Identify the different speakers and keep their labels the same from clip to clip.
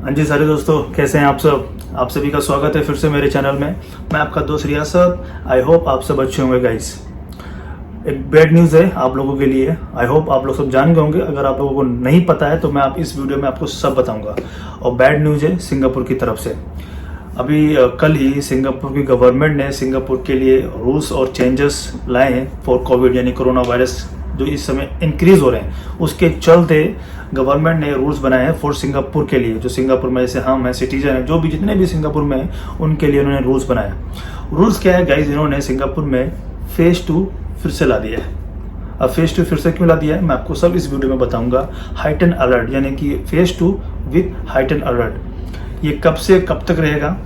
Speaker 1: हाँ जी सारे दोस्तों, कैसे हैं आप सब। आप सभी का स्वागत है फिर से मेरे चैनल में। मैं आपका दोस्त रियासत। आई होप आप सब अच्छे होंगे गाइस। एक बैड न्यूज़ है आप लोगों के लिए। आई होप आप लोग सब जान गए होंगे। अगर आप लोगों को नहीं पता है तो मैं आप इस वीडियो में आपको सब बताऊंगा। और बैड न्यूज़ है सिंगापुर की तरफ से। अभी कल ही सिंगापुर की गवर्नमेंट ने सिंगापुर के लिए रूल्स और चेंजेस लाए हैं फॉर कोविड, यानी कोरोना वायरस जो इस समय इंक्रीज हो रहे हैं उसके चलते गवर्नमेंट ने रूल्स बनाए हैं फॉर सिंगापुर के लिए। जो सिंगापुर में जैसे हम हैं, सिटीजन हैं, जो भी जितने भी सिंगापुर में हैं उनके लिए उन्होंने रूल्स बनाए। रूल्स क्या है गाइज, इन्होंने सिंगापुर में फेज 2 फिर से ला दिया है। अब फेज 2 फिर से क्यों ला दिया है मैं आपको सब इस वीडियो में बताऊंगा। हाइटन अलर्ट यानी कि फेज 2 विद हाइटन अलर्ट, ये कब से कब तक रहेगा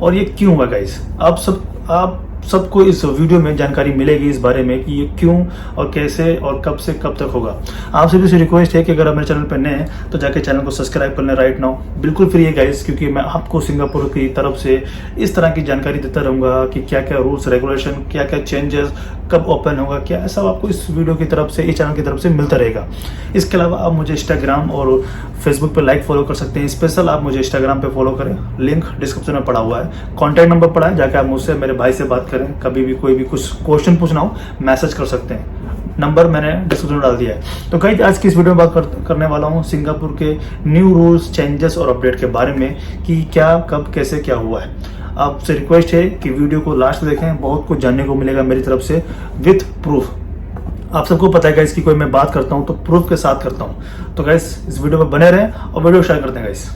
Speaker 1: और ये क्यों हुआ गाइज। आप सबको इस वीडियो में जानकारी मिलेगी इस बारे में कि ये क्यों और कैसे और कब से कब तक होगा। आप सभी से रिक्वेस्ट है कि अगर आप मेरे चैनल पर नए हैं तो जाके चैनल को सब्सक्राइब कर लें राइट नाउ। बिल्कुल फ्री है गाइस, क्योंकि मैं आपको सिंगापुर की तरफ से इस तरह की जानकारी देता रहूँगा कि क्या क्या रूल्स रेगुलेशन, क्या क्या चेंजेस, कब ओपन होगा, क्या सब आपको इस वीडियो की तरफ से, इस चैनल की तरफ से मिलता रहेगा। इसके अलावा आप मुझे इंस्टाग्राम और फेसबुक पर लाइक फॉलो कर सकते हैं। स्पेशल आप मुझे इंस्टाग्राम पे फॉलो करें, लिंक डिस्क्रिप्शन में पड़ा हुआ है। कॉन्टैक्ट नंबर पड़ा है, जाके आप मुझसे, मेरे भाई से बात करें। कभी भी कोई भी कुछ क्वेश्चन पूछना हो मैसेज कर सकते हैं। नंबर मैंने डिस्क्रिप्शन में डाल दिया है। तो गाइस आज की इस वीडियो में बात करने वाला हूँ सिंगापुर के न्यू रूल्स, चेंजेस और अपडेट के बारे में कि क्या, कब, कैसे, क्या हुआ है। आपसे रिक्वेस्ट है कि वीडियो को लास्ट देखें, बहुत कुछ जानने को मिलेगा मेरी तरफ से विथ प्रूफ। आप सबको पता है गाइस कि कोई मैं बात करता हूँ तो प्रूफ के साथ करता हूँ। तो गाइस इस वीडियो में बने रहें और वीडियो शेयर करते हैं गाइस।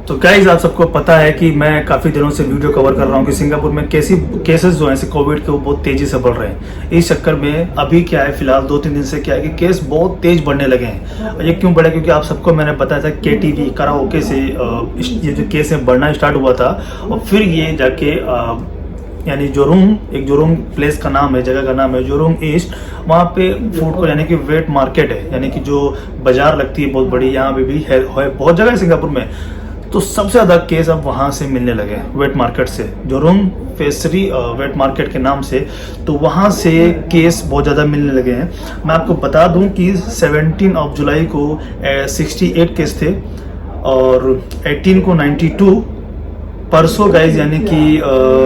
Speaker 1: तो गाइज आप सबको पता है कि मैं काफ़ी दिनों से वीडियो कवर कर रहा हूँ कि सिंगापुर में कैसी केसेस जो हैं कोविड के वो बहुत तेज़ी से बढ़ रहे हैं। इस चक्कर में अभी क्या है, फिलहाल 2-3 दिन से क्या है कि केस बहुत तेज बढ़ने लगे हैं। और ये क्यों बढ़े, क्योंकि आप सबको मैंने बताया था KTV कराओके से ये जो केस है बढ़ना स्टार्ट हुआ था। और फिर ये जाके यानी जोरुंग प्लेस का नाम है, जगह का नाम है जोरुंग ईस्ट। वहाँ पे फूड को यानी कि वेट मार्केट है, यानी कि जो बाजार लगती है बहुत बड़ी, यहाँ पे भी है बहुत जगह है सिंगापुर में। तो सबसे ज़्यादा केस अब वहाँ से मिलने लगे वेट मार्केट से, जोरुंग फेसरी वेट मार्केट के नाम से। तो वहाँ से केस बहुत ज़्यादा मिलने लगे हैं। मैं आपको बता दूं कि 17 जुलाई को 68 केस थे और 18 को 92। परसों गाइज यानी कि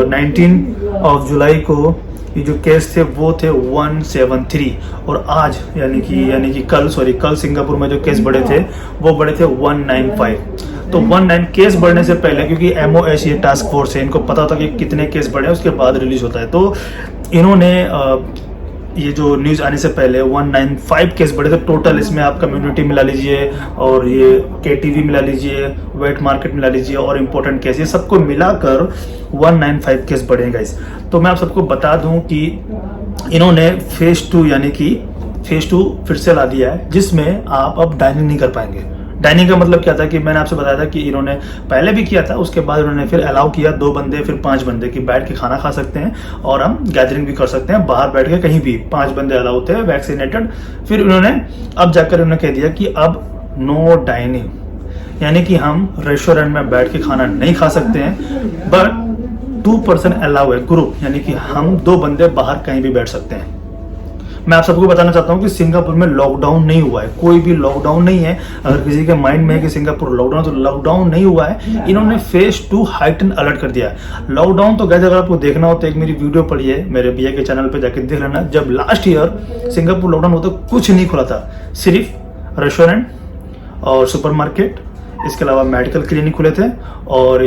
Speaker 1: 19 जुलाई को ये जो केस थे वो थे 173। और आज यानी कि कल सिंगापुर में जो केस बढ़े थे वो बढ़े थे 195। तो 19 केस बढ़ने से पहले, क्योंकि MOH ये टास्क फोर्स है, इनको पता होता कि कितने केस बढ़े उसके बाद रिलीज होता है। तो इन्होंने ये जो न्यूज़ आने से पहले 195 केस बढ़े थे टोटल। इसमें आप कम्युनिटी मिला लीजिए और ये KTV मिला लीजिए, वेट मार्केट मिला लीजिए और इम्पोर्टेंट केस, ये सबको मिलाकर 195 केस बढ़े हैं गाइस। तो मैं आप सबको बता दूं कि इन्होंने फेज 2 यानी कि फेज 2 फिर से ला दिया है, जिसमें आप अब डाइनिंग नहीं कर पाएंगे। डाइनिंग का मतलब क्या था कि मैंने आपसे बताया था कि इन्होंने पहले भी किया था, उसके बाद उन्होंने फिर अलाउ किया 2 बंदे फिर 5 बंदे की बैठ के खाना खा सकते हैं और हम गैदरिंग भी कर सकते हैं बाहर बैठ के कहीं भी। 5 बंदे अलाउ होते हैं वैक्सीनेटेड। फिर उन्होंने अब जाकर उन्होंने कह दिया कि अब नो डाइनिंग, यानी कि हम रेस्टोरेंट में बैठ के खाना नहीं खा सकते हैं, बट 2 पर्सन अलाउ है ग्रुप, यानी कि हम 2 बंदे बाहर कहीं भी बैठ सकते हैं। मैं आप सबको बताना चाहता हूं कि सिंगापुर में लॉकडाउन नहीं हुआ है, कोई भी लॉकडाउन नहीं है। अगर किसी के माइंड में है कि सिंगापुर लॉकडाउन, तो लॉकडाउन नहीं हुआ है। इन्होंने फेज 2 हाइटन अलर्ट कर दिया है। लॉकडाउन तो गाइस अगर आपको देखना हो तो एक मेरी वीडियो पड़ी है मेरे भैया के चैनल पे, जाके देख लेना। जब लास्ट ईयर सिंगापुर लॉकडाउन हुआ तो कुछ नहीं खुला था, सिर्फ रेस्टोरेंट और सुपरमार्केट, इसके अलावा मेडिकल क्लिनिक खुले थे और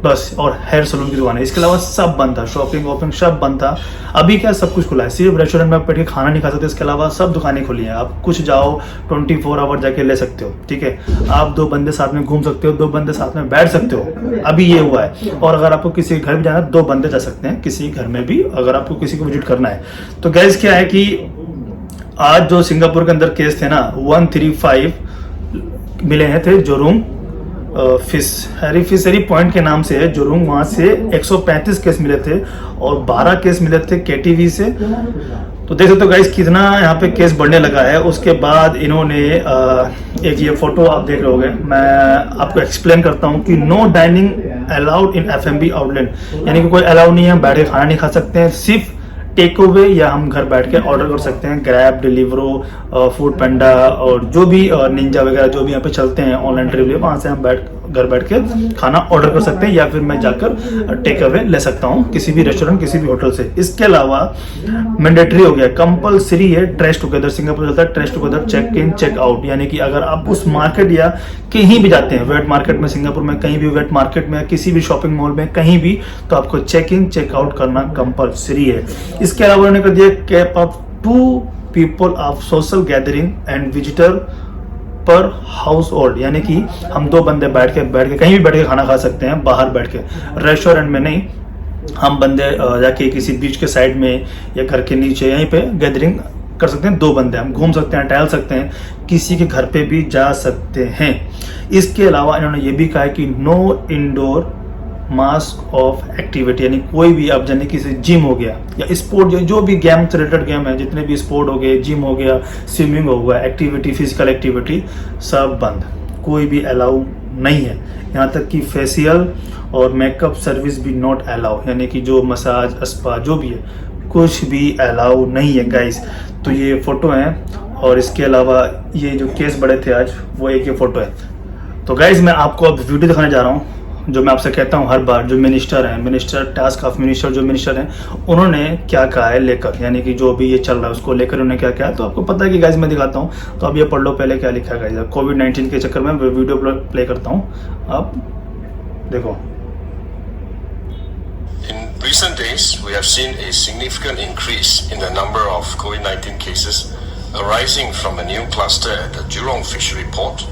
Speaker 1: बस, और हेयर सलून की दुकान है। इसके अलावा सब बंद था, शॉपिंग वॉपिंग सब बंद था। अभी क्या सब कुछ खुला है, सिर्फ रेस्टोरेंट में बैठ के खाना नहीं खा सकते, इसके अलावा सब दुकानें खुली हैं। आप कुछ जाओ 24 आवर जाके ले सकते हो, ठीक है। आप 2 बंदे साथ में घूम सकते हो, 2 बंदे साथ में बैठ सकते हो, अभी ये हुआ है। और अगर आपको किसी घर भी जाना है 2 बंदे जा सकते हैं किसी घर में भी, अगर आपको किसी को विजिट करना है। तो गैस क्या है कि आज जो सिंगापुर के अंदर केस थे ना 135 मिले हैं थे जोरुंग फिशरी पॉइंट के नाम से है जोरुंग। वहां से 135 केस मिले थे और 12 केस मिले थे KTV से। तो देख सकते हो गाइस कितना यहाँ पे केस बढ़ने लगा है। उसके बाद इन्होंने एक ये फोटो आप देख रहे होगे, मैं आपको एक्सप्लेन करता हूँ कि no dining allowed in F&B outlet, यानी कि कोई अलाउ नहीं है, बैठ के खाना नहीं खा सकते हैं, सिर्फ टेक अवे या हम घर बैठ के ऑर्डर कर सकते हैं। ग्रैब, डिलीवरो, फूड पैंडा और जो भी निंजा वगैरह जो भी यहाँ पे चलते हैं ऑनलाइन डिलीवरी, वहाँ से हम घर बैठ के खाना ऑर्डर कर सकते हैं या फिर मैं जाकर टेक अवे ले सकता हूँ किसी भी रेस्टोरेंट, किसी भी होटल से। इसके अलावा मैंडेटरी हो गया, कंपलसरी है ट्रेस टुगेदर। सिंगापुर चलता है trace together check in check out, यानी कि अगर आप उस मार्केट या कहीं भी जाते हैं, वेट मार्केट में, सिंगापुर में कहीं भी वेट मार्केट में, किसी भी शॉपिंग मॉल में, कहीं भी, तो आपको चेक इन चेक आउट करना कंपलसरी है। इसके अलावा उन्होंने कर दिया cap of 2 people of social gathering and visitor पर हाउस होल्ड, यानी कि हम 2 बंदे बैठ के कहीं भी बैठ के खाना खा सकते हैं, बाहर बैठ के, रेस्टोरेंट में नहीं। हम बंदे जाके किसी बीच के साइड में या घर के नीचे यहीं पे गैदरिंग कर सकते हैं। 2 बंदे हम घूम सकते हैं, टहल सकते हैं, किसी के घर पे भी जा सकते हैं। इसके अलावा इन्होंने ये भी कहा है कि no indoor mask off activity, यानी कोई भी आप जाने किसी जिम हो गया या स्पोर्ट, जो भी गेम से रिलेटेड गेम है, जितने भी स्पोर्ट हो गए, जिम हो गया, स्विमिंग हो गया, एक्टिविटी, फिजिकल एक्टिविटी, सब बंद, कोई भी अलाउ नहीं है। यहाँ तक कि फेशियल और मेकअप सर्विस भी नॉट अलाउ, यानी कि जो मसाज, स्पा जो भी है, कुछ भी अलाउ नहीं है गाइस। तो ये फोटो है, और इसके अलावा ये जो केस बड़े थे आज, वो एक ये फोटो है। तो गाइस मैं आपको अब वीडियो दिखाने जा रहा हूँ, जो मैं आपसे कहता हूँ हर बार, जो मिनिस्टर हैं, मिनिस्टर टास्क ऑफ मिनिस्टर, जो मिनिस्टर हैं, उन्होंने क्या कहा है लेकर, यानी कि जो भी ये चल रहा है उसको लेकर उन्होंने क्या कहा है। तो आपको पता है कि गाइस मैं दिखाता हूँ, तो अब ये पढ़ लो पहले क्या लिखा है गाइस। कोविड-19 के चक्कर में वीडियो प्ले करता हूँ, आप देखो।
Speaker 2: In recent days, we have seen a significant increase in the number of COVID-19 cases arising from a new cluster at the Jurong Fishery Port,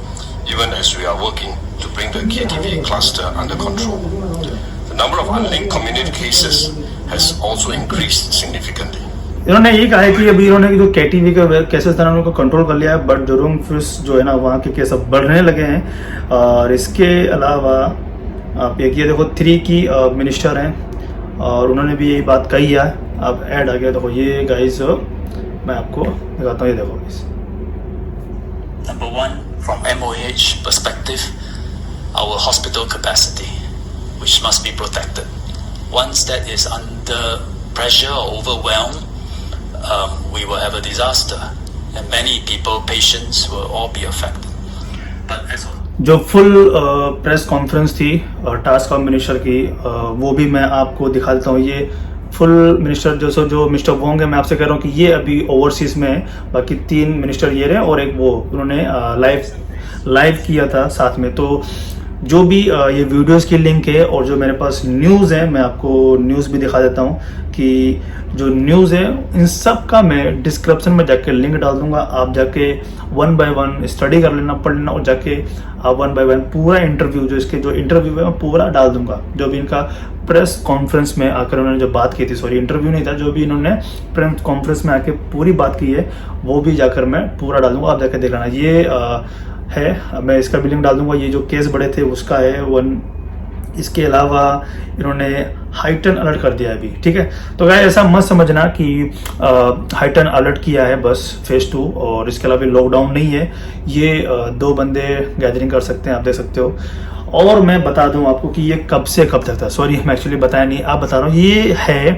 Speaker 2: even as we are working to bring the KTV cluster under control. The number of unlinked community cases has also increased significantly.
Speaker 1: इन्होंने ये कहा है कि अभी इन्होंने जो KTV के cases था उनको कंट्रोल कर लिया है, बट जुरुंग फिश जो है ना, वहाँ के केस अब बढ़ने लगे हैं। और इसके अलावा आप एक ये देखो 3 की मिनिस्टर हैं, और उन्होंने भी यही बात कही है। अब ऐड आ गया, देखो ये गाइस मैं आपको दिखाता हूँ, ये देखो guys.
Speaker 3: Number 1, from MOH perspective, our hospital capacity, which must be protected. Once that is under pressure or overwhelmed, we will have a disaster, and many people, patients, will all be affected. But as of
Speaker 1: जो full press conference थी task of minister की, वो भी मैं आपको दिखा देता हूँ। ये फुल मिनिस्टर जो मिस्टर वोंग है, मैं आपसे कह रहा हूँ कि ये अभी ओवरसीज में है, बाकी 3 मिनिस्टर ये रहे और एक वो उन्होंने लाइव किया था साथ में। तो जो भी ये वीडियोस की लिंक है और जो मेरे पास न्यूज़ है, मैं आपको न्यूज़ भी दिखा देता हूँ कि जो न्यूज़ है इन सब का मैं डिस्क्रिप्शन में जाके लिंक डाल दूंगा। आप जाके 1 by 1 स्टडी कर लेना, पढ़ लेना, और जाके आप 1 by 1 पूरा इंटरव्यू, जो इसके जो इंटरव्यू है मैं पूरा डाल दूंगा। जो भी इनका प्रेस कॉन्फ्रेंस में आकर उन्होंने जो बात की थी, सॉरी इंटरव्यू नहीं था, जो भी इन्होंने प्रेस कॉन्फ्रेंस में आके पूरी बात की है, वो भी जाकर मैं पूरा डाल दूंगा। आप जाके देख लेना। ये है, मैं इसका भी लिंक डाल दूंगा। ये जो केस बड़े थे उसका है 1। इसके अलावा इन्होंने हाइटन अलर्ट कर दिया है अभी, ठीक है। तो गाइस ऐसा मत समझना कि हाइटन अलर्ट किया है बस फेज 2, और इसके अलावा लॉकडाउन नहीं है। ये 2 बंदे गैदरिंग कर सकते हैं, आप देख सकते हो। और मैं बता दूं आपको कि ये कब से कब तक था, सॉरी मैं एक्चुअली बताया नहीं, आप बता रहा हूँ। ये है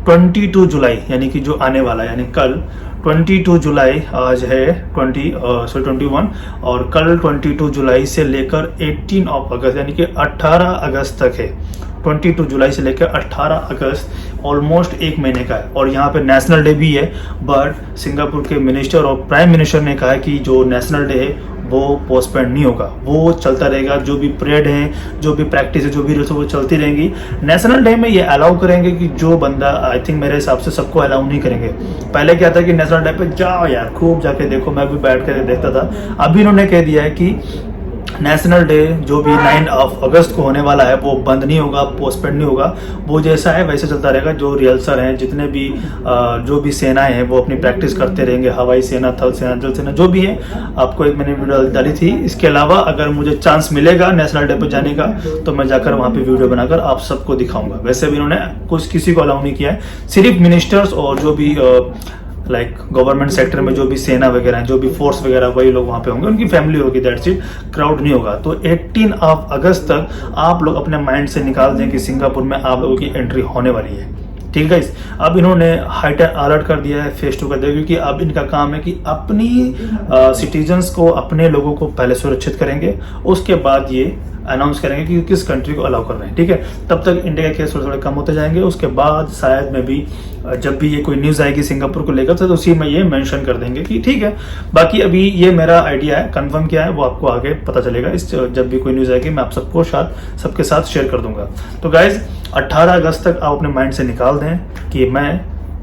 Speaker 1: 22 जुलाई, यानी कि जो आने वाला, यानी कल 22 जुलाई, आज है 21, और कल 22 जुलाई से लेकर 18 अगस्त, यानी कि 18 अगस्त तक है। 22 जुलाई से लेकर 18 अगस्त, ऑलमोस्ट 1 महीने का है। और यहाँ पे नेशनल डे भी है, बट सिंगापुर के मिनिस्टर और प्राइम मिनिस्टर ने कहा है कि जो नेशनल डे है वो पोस्टपोन नहीं होगा, वो चलता रहेगा। जो भी परेड है, जो भी प्रैक्टिस है, जो भी रूल्स है, वो चलती रहेंगी। नेशनल डे में ये अलाउ करेंगे कि जो बंदा, आई थिंक मेरे हिसाब से सबको अलाउ नहीं करेंगे। पहले क्या था कि नेशनल डे पे जाओ यार, खूब जाके देखो, मैं भी बैठ कर देखता था। अभी इन्होंने कह दिया है कि नेशनल डे जो भी 9 अगस्त को होने वाला है वो बंद नहीं होगा, पोस्टपोन नहीं होगा, वो जैसा है वैसे चलता रहेगा। जो रिहर्सल हैं, जितने भी जो भी सेनाएं हैं, वो अपनी प्रैक्टिस करते रहेंगे। हवाई सेना, थल सेना, जल सेना, जो भी है। आपको एक मैंने वीडियो डाली थी। इसके अलावा अगर मुझे चांस मिलेगा नेशनल डे पर जाने का, तो मैं जाकर वहाँ पे वीडियो बनाकर आप सबको दिखाऊंगा। वैसे भी इन्होंने किसी को अलाउ नहीं किया है, सिर्फ मिनिस्टर्स और जो भी लाइक गवर्नमेंट सेक्टर में जो भी सेना वगैरह है, जो भी फोर्स वगैरह, वही लोग वहाँ पे होंगे, उनकी फैमिली होगी, दैट्स इट। क्राउड नहीं होगा। तो 18 अगस्त तक आप लोग अपने माइंड से निकाल दें कि सिंगापुर में आप लोगों की एंट्री होने वाली है। ठीक है गाइस। अब इन्होंने हाई अलर्ट कर दिया है, फेज 2 कर दिया, क्योंकि अब इनका काम है कि अपनी सिटीजन्स को, अपने लोगों को पहले सुरक्षित करेंगे, उसके बाद ये अनाउंस करेंगे कि किस कंट्री को अलाउ कर रहे हैं। ठीक है, तब तक इंडिया के केस थोड़े थोड़े कम होते जाएंगे। उसके बाद शायद में भी जब भी ये कोई न्यूज़ आएगी सिंगापुर को लेकर, तो उसी में ये मेंशन कर देंगे कि ठीक है। बाकी अभी ये मेरा आइडिया है, कंफर्म किया है वो आपको आगे पता चलेगा। इस जब भी कोई न्यूज़ आएगी मैं आप सबको सबके साथ शेयर कर दूंगा। तो गाइज 18 अगस्त तक आप अपने माइंड से निकाल दें कि मैं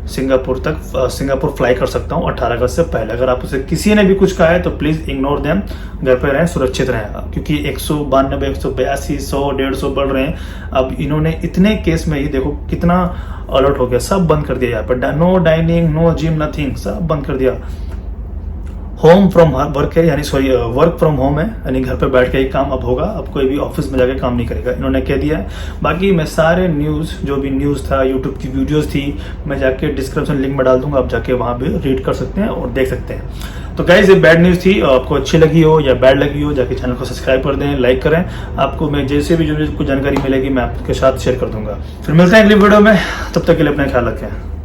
Speaker 1: सिंगापुर फ्लाई कर सकता हूँ 18 अगस्त से पहले। अगर आप उसे किसी ने भी कुछ कहा है तो प्लीज़ इग्नोर देम, घर पे रहें, सुरक्षित रहें, क्योंकि 192, 182, 100, 150 बढ़ रहे हैं। अब इन्होंने इतने केस में ही देखो कितना अलर्ट हो गया, सब बंद कर दिया यहाँ पर, no dining, no gym, nothing, सब बंद कर दिया। होम फ्रॉम वर्क है, यानी सॉरी वर्क फ्रॉम होम है, यानी घर पे बैठ के ही काम अब होगा। अब कोई भी ऑफिस में जाके काम नहीं करेगा, इन्होंने कह दिया है। बाकी मैं सारे न्यूज़, जो भी न्यूज़ था, यूट्यूब की वीडियोस थी, मैं जाके डिस्क्रिप्शन लिंक में डाल दूंगा, आप जाके वहाँ पे रीड कर सकते हैं और देख सकते हैं। तो गाइज ये बैड न्यूज़ थी, आपको अच्छी लगी हो या बैड लगी हो, जाके चैनल को सब्सक्राइब कर दें, लाइक करें। आपको मैं जैसे भी जो कुछ जानकारी मिलेगी मैं आपके साथ शेयर कर दूंगा। फिर मिलते हैं अगली वीडियो में, तब तक के लिए अपना ख्याल रखें।